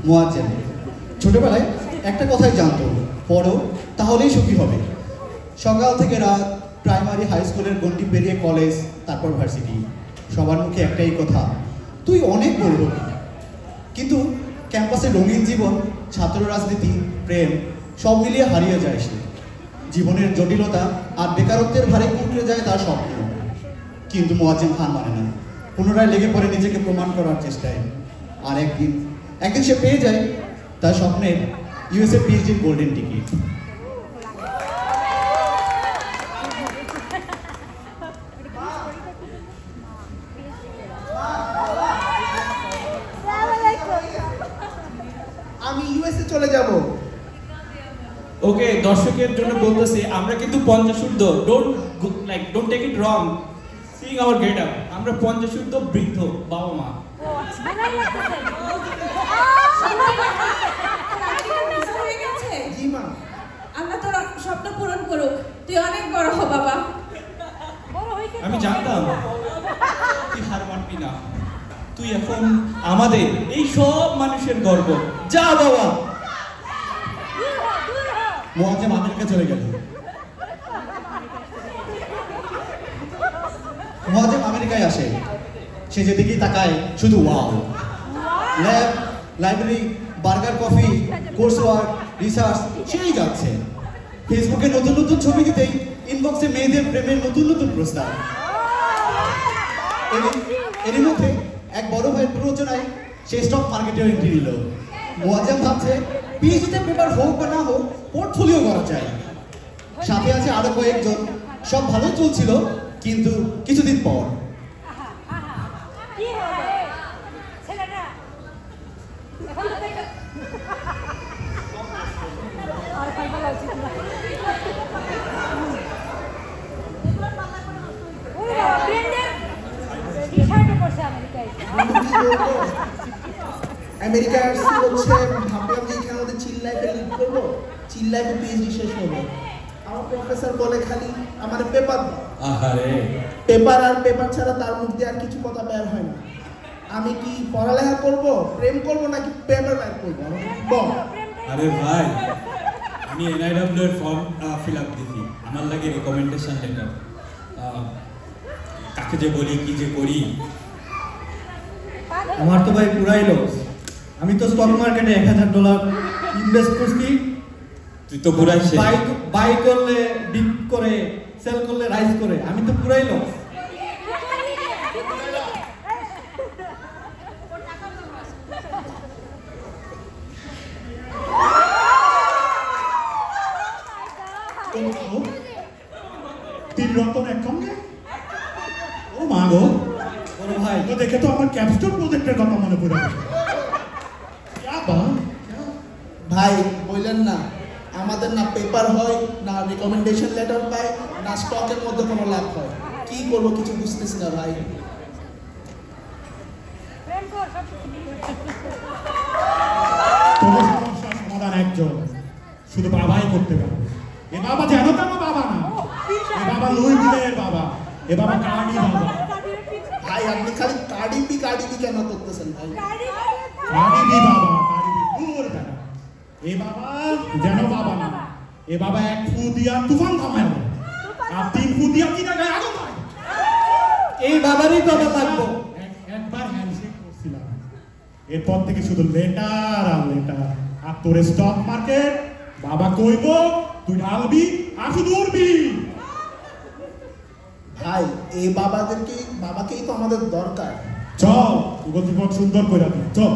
মুয়াজ্জেম ছোটবেলায় একটা কথাই জানতো, পড়ো তাহলেই সুখী হবে। সকাল থেকে রাত, প্রাইমারি হাই স্কুলের গণ্ডি পেরিয়ে কলেজ, তারপর ভার্সিটি, সবার মুখে একটাই কথা, তুই অনেক বড় হবি। কিন্তু ক্যাম্পাসে রঙিন জীবন, ছাত্র রাজনীতি, প্রেম সব মিলিয়ে হারিয়ে যায় সে। জীবনের জটিলতা আর বেকারত্বের ভারে কুঁকড়ে যায় তার স্বপ্ন। কিন্তু মুয়াজ্জেম খান মানে না, পুনরায় লেগে পড়ে নিজেকে প্রমাণ করার চেষ্টায়। আর একদিন সে পেয়ে যায় তার স্বপ্নের ইউএসএ পিএইচডির গোল্ডেন টিকিট। আমি ইউএসএ চলে যাব। ওকে, দর্শকের জন্য বলতেছি, আমরা কিন্তু পঞ্চাশুদ্ধ, don't take it wrong, sing our get up, আমরা পঞ্চাশুদ্ধ বৃদ্ধ বাবা মা। আল্লাহ তোর স্বপ্ন পূরণ করুক, তুই অনেক বড় হ বাবা। আমি জানতাম তুই হার মানবি না, তুই এখন আমাদের এই সব মানুষের গর্ব। যা বাবা। মুয়াজ্জেম আমেরিকা চলে গেল। মুয়াজ্জেম আমেরিকায় আসে, সে যেদিকেই তাকায় শুধু wow. Lab, library, burger, coffee, course work, research সেই যাচ্ছে। ফেসবুকে নতুন নতুন ছবি দিতেই ইনবক্সে মেয়েদের প্রেমের নতুন নতুন প্রস্তাব। এর মধ্যে এক বড় ভাইয়ের প্ররোচনায় সে স্টক মার্কেটেও এন্ট্রি নিল। মুয়াজ্জেম ভাবছে পিএইচডিতে পেপার হোক বা না হোক পোর্টফোলিও করা যায়। সাথে আছে আরো কয়েকজন। সব ভালোই চলছিল, কিন্তু কিছুদিন পর আমেরিকা হচ্ছে ভাবলাম যে এখানে আমাদের চিল লাইফে লিড করবো, চিল লাইফে পিএইচডি শেষ হবে। আমার প্রফেসর বলে খালি আমার পেপার দাও। পেপার আর পেপার ছাড়া তার মুখ দিয়ে আর কিছু কথা বের হয় না। আমি কি পড়ালেখা করব, প্রেম করব নাকি পেপার বের করবো? বল। আরে ভাই, আমি এনআইডব্লিউ এর ফর্ম ফিল আপ দিছি, আমার লাগে রিকমেন্ডেশন লেটার। কাকে যে বলি কি যে করি। আমার তো ভাই পুরাই লস। আমি তো স্টক মার্কেটে $1000 ইনভেস্ট করছি। তুই তো পুরাই শেষ। বাই করলে ডিপ করে, সেল করলে রাইজ করে, আমি তো পুরাই লস। তিন রতন একসঙ্গে? ও মা গো, বড় ভাই তো দেখে তো আমার ক্যাপস্টোন প্রজেক্টের কথা মনে পড়ে গেল। ভাই বললেন না, আমাদের না পেপার হয়, না রিকমেন্ডেশন লেটার পাই, না স্টকের মধ্যে কোনো লাভ হয়। কি করবো কিছু বুঝতেছি না ভাই। তোমার সমস্যার সমাধান একজন, শুধু বাবাই করতে পারবে। এ বাবা যেন তেন বাবা না, এ বাবা লুইভিলের বাবা, এ বাবা কার্ডি বাবা। ভাই আপনি খালি কার্ডিবি কেন করতেছেন ভাই? কার্ডিবি বাবা, কার্ডিবি দূর বেটা। এ বাবা যেন বাবা না, এ বাবা এক ফু দিয়া তুফান থামায়, আর 3 ফু দিয়া কি জায়গায় আগুন হয়। এই বাবারই কথা থাকবো। একবার হ্যান্ডশেক করছিলাম, এরপর থেকে শুধু লেটার আর লেটার। আর তোর স্টক মার্কেট বাবা কইব, তুই ঢালবি আর শুধু উড়বি। ভাই এই বাবাকেই তো আমাদের দরকার। চল জীবন সুন্দর করে দিই, চল।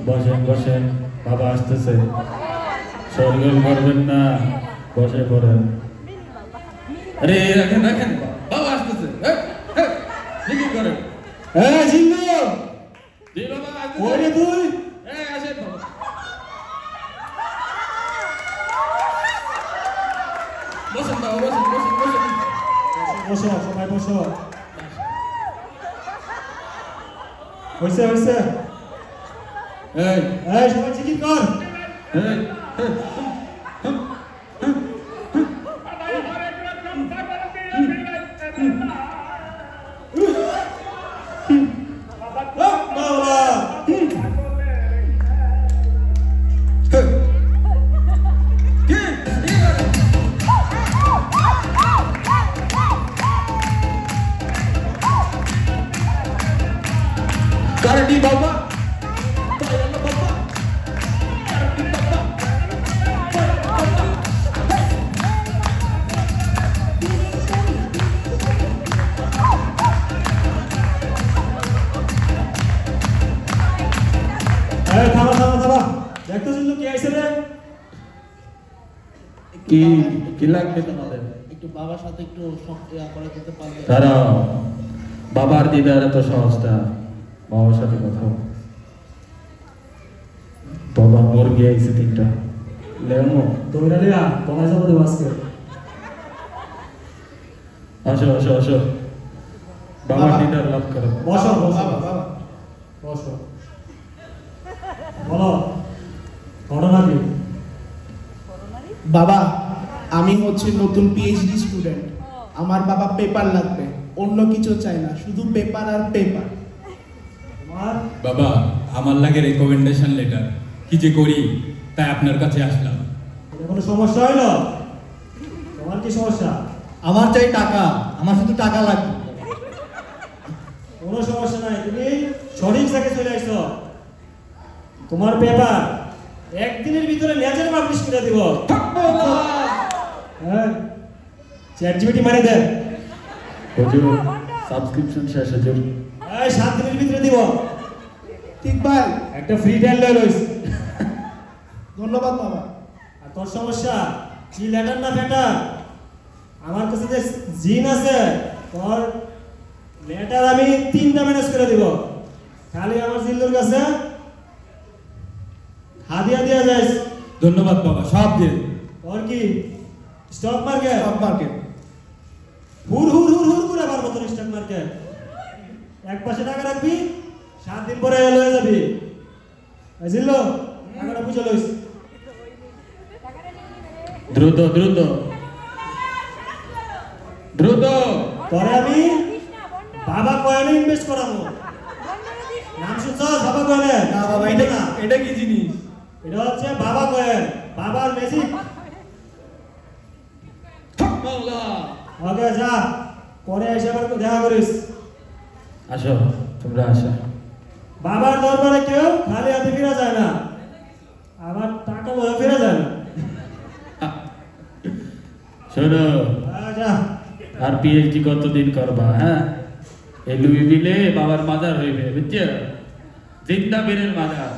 বসেন বসেন, বাবা আসতেছে, সরগোল করবেন না, বসে পড়েন। আরে রাখেন রাখেন, বাবা আসতেছে। কি করেন? এই জিল্লু জি বাবা ওই রে তুই এই আসেন বাবা বসেন বাবা বসেন বসেন বসেন বসো সবাই বসো হইছে হইছে এই এই সবাই জিকির কর এই Kardi Baba, Bayana Baba, Kardi Baba, Bayana Baba. এই থামা থামা থামা দেখতো জিল্লু কি আইছে রে কি লাগবে তোমাদের? একটু বাবার সাথে একটু করে দিতে পারবে? তারা বাবার দিদার এত সহজটা বাবার সাথে কথা বল। বাবা মুরগি আইছে 3টা লেমো তোমরা লিয়া তোমায় যাব দেব আজকে আসো আসো আসো বাবার দিদার লাভ করো। বসো বসো বাবা বাবা বসো বলো ঘটনা কি বাবা আমি হচ্ছে নতুন পিএইচডি স্টুডেন্ট, আমার বাবা পেপার লাগবে, অন্য কিছু চাই না, শুধু পেপার আর পেপার। তোমার বাবা আমার লাগে রেকমেন্ডেশন লেটার, কি যে করি তাই আপনার কাছে আসলাম। এটা কোনো সমস্যা হইলো? তোমার কি সমস্যা? আমার চাই টাকা, আমার শুধু টাকা লাগবে। কোনো সমস্যা নাই, তুমি সঠিক জায়গায় চলে আসছো। তোমার পেপার একদিনের ভিতরে লেজার পাবলিশ করে দিব। হ্যাঁ চ্যাটজিপিটি মারি দেন। হুজুর সাবস্ক্রিপশন শেষ হুজুর। এই 7 দিনের ভিতরে দিব। ঠিক ভাই, একটা ফ্রি ট্রায়াল লই লইস। ধন্যবাদ বাবা। আর তোর সমস্যা কি লেটার না ফেটার? আমার কাছে যে জিন আছে, তোর লেটার আমি 3টা ম্যানেজ করে দিব। খালি আমার জিল্লুর কাছে হাদিয়া দিয়া যাস। ধন্যবাদ বাবা, সব দিয়ে তোর কি স্টক মার্কেট? স্টক মার্কেট হুর হুর হুর হুর করে পারবো তোর স্টক মার্কেট। এক পাশে টাকা রাখবি, 7 দিন পরে লয়ে যাবি। বুঝলো? টাকাটা বুঝে লইস। দ্রুত দ্রুত দ্রুত। পরে আমি বাবা কয়েনে ইনভেস্ট করাবো। নাম শুনছ বাবা কয়েনে? না বাবা, এটা কি জিনিস? এটা হচ্ছে বাবা কয়েন, বাবার ম্যাজিক। ওকে যা, পরে এসে আবার দেখা করিস। আসো তোমরা আসো। বাবার দরবারে কেউ খালি হাতে ফিরে যায় না, আবার টাকা বয়ে ফিরে যায় না। শোনো, যা আর পিএইচডি কতদিন করবা? হ্যাঁ এই লুইভিলে বাবার মাজার হইবে, বুঝছো? জিন্দা বীরের মাজার।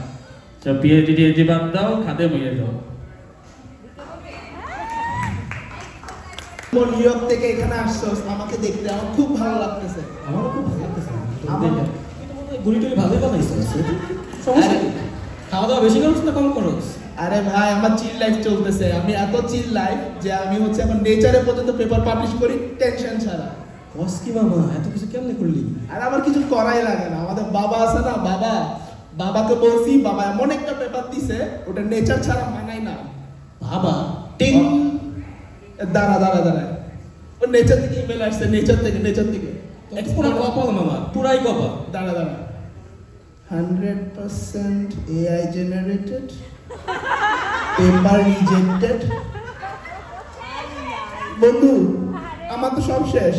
সব পিএইচডি টিএইচডি বাদ দাও, খাদে হয়ে যাও। নিউ ইয়র্ক থেকে এখানে আসছস আমাকে দেখতে, আমার খুব ভালো লাগতেছে। আমারও খুব ভালো লাগতেছে। আমার গুলি টুলি ভালোই বানাইছে। সমস্যা কি? খাওয়া দাওয়া বেশি করছ না কম করছ? আরে ভাই আমার চিল লাইফ চলতেছে, আমি এত চিল লাইফ যে আমি হচ্ছে এখন নেচারে পর্যন্ত পেপার পাবলিশ করি টেনশন ছাড়া। কস কি মামা, এত কিছু কেমনে করলি? আর আমার কিছু করাই লাগে না, আমাদের বাবা আছে না, বাবাকে বলছি, বাবা এমন একটা পেপার দিছে ওটা নেচার ছাড়া মানাই না। বাবা টিং দাঁড়া ও নেচার থেকে ইমেল আসছে, নেচার থেকে পুরো কপাল মামা, পুরাই কপাল। দাঁড়া 100% AI generated, paper rejected। বন্ধু আমার তো সব শেষ,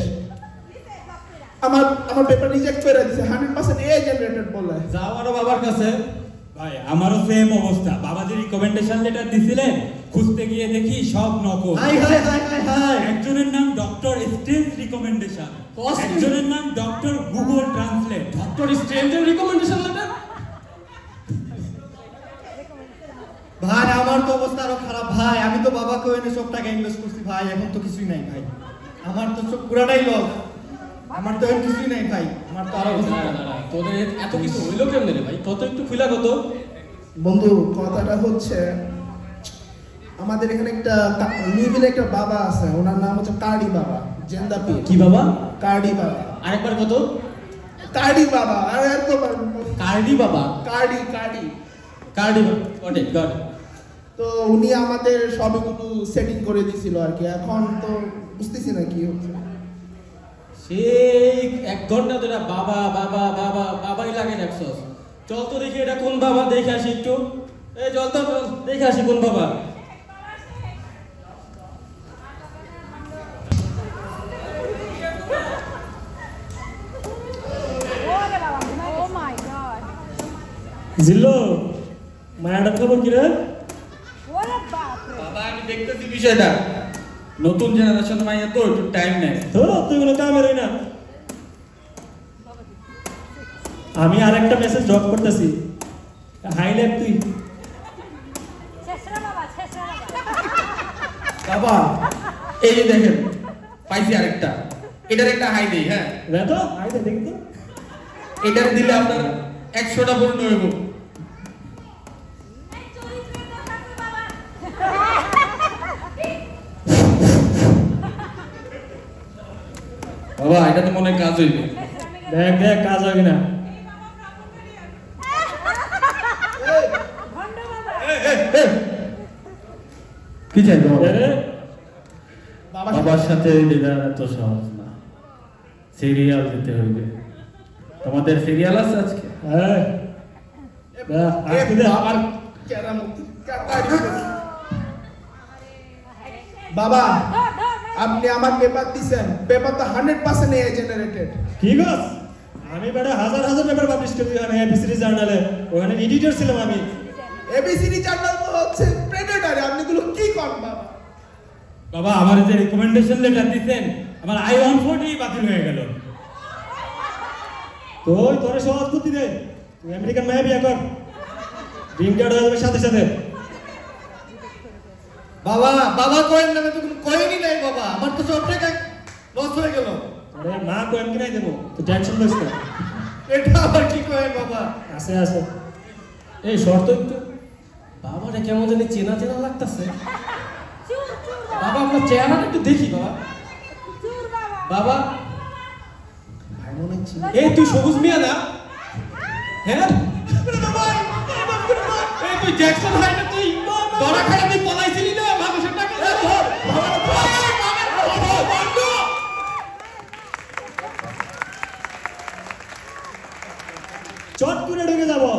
আমার পেপার রিজেক্ট করে দিয়েছে, 100% AI generated বলে। যাও আরো বাবার কাছে। ভাই আমারও সেম অবস্থা। বাবা যে রিকমেন্ডেশন লেটার দিছিলেন, খুঁজতে গিয়ে দেখি সব নকল। Hi hi hi hi hi. একজনের নাম ডক্টর স্ট্রেঞ্জ রিকমেন্ডেশন, একজনের নাম ডক্টর গুগল ট্রান্সলেট। ডক্টর স্ট্রেঞ্জের রিকমেন্ডেশন লেটার? ভাই আমার তো অবস্থা আরো খারাপ ভাই, আমি তো বাবা কোয়েনে সব টাকা ইনভেস্ট করছি ভাই, এখন তো কিছুই নাই ভাই, আমার তো সব পুরাটাই লস, আমার তো এখন কিছুই নাই ভাই। আমার তো আরো তোদের এত কিছু হইলো কেমনে রে ভাই? কত একটু খুলা কত? বন্ধু কথাটা হচ্ছে আমাদের এখানে একটা লুইভিলে একটা বাবা আছে, ওনার নাম হচ্ছে কার্ডি বাবা, জেন্দা পীর। কি বাবা? কার্ডি বাবা। আরেকবার কত? কার্ডি বাবা। আর এত কার্ডি বাবা? Cardi Cardi Cardi got it got. তো উনি আমাদের সবগুলো সেটিং করে দিছিল আর কি। এখন তো বুঝতেছি না কি হচ্ছে। সেই 1 ঘন্টা ধরে বাবা বাবা বাবা বাবাই লাগে দেখছস। চল তো দেখি এটা কোন বাবা, দেখে আসি একটু। এই চল তো দেখে আসি কোন বাবা। জিল্লো মায়াটার খবর কি রে? বাবা আমি দেখতেছি বিষয়টা, নতুন জেনারেশন মাইয়া তো একটু টাইম নেয়। ধরো তুই কোনো কামেরই না। আমি আরেকটা মেসেজ ড্রপ করতেছি, হাইলাইট তুই। বাবা এই যে দেখেন পাইছি আরেকটা, এটার একটা হাই দেই। হ্যাঁ তো হাইলাইট দেখি তো। এটার দিলে আপনার 100টা পূর্ণ হইব। বাবা এটাতে মনে হয় কাজ হইবে। দেখ দেখ কাজ হয় কিনা। কি চাই তোমার? আরে বাবার সাথে দিদার এত সহজ না, সিরিয়াল দিতে হইবে। তোমাদের সিরিয়াল আছে আজকে? হ্যাঁ আজকে দে। বাবার কেরামতি বাবা আপনি আমার পেপার দিছেন, পেপার তো 100% এআই জেনারেটেড। কি গো, আমি বেটা হাজার হাজার পেপার পাবলিশ করি ওখানে এবিসিডি জার্নালে, ওখানে এডিটর ছিলাম আমি। এবিসিডি জার্নাল তো হচ্ছে প্রেডেটর, আপনি গুলো কি করেন বাবা? বাবা আমার যে রিকমেন্ডেশন লেটার দিতেন, আমার I-140 বাতিল হয়ে গেল। তুই তোরে সহজ বুদ্ধি দে, তুই আমেরিকান মায়া বিয়া কর, ড্রিম কার্ড হয়ে যাবে সাথে সাথে। বাবা বাবা কয়েন নামে তো কোনো কয়েনই নাই বাবা, আমার তো সব টাকা লস হয়ে গেল। আরে মা কয়েন কিনাই দেবো, তো টেনশন করিস না। এটা আবার কি কয়েন বাবা? আছে আছে। এই শর্ত একটু বাবারে কেমন জানি চেনা চেনা লাগতেছে। বাবা আপনার চেহারাটা একটু দেখি বাবা। বাবা ভাই মনে হচ্ছে এই তুই সবুজ মিয়া না? হ্যাঁ এই তুই জ্যাকসন হয় না? তুই ধরা খাই তুই পলাইছিলি না মানুষের টাকা ধর। চট করে ঢুকে যাবো।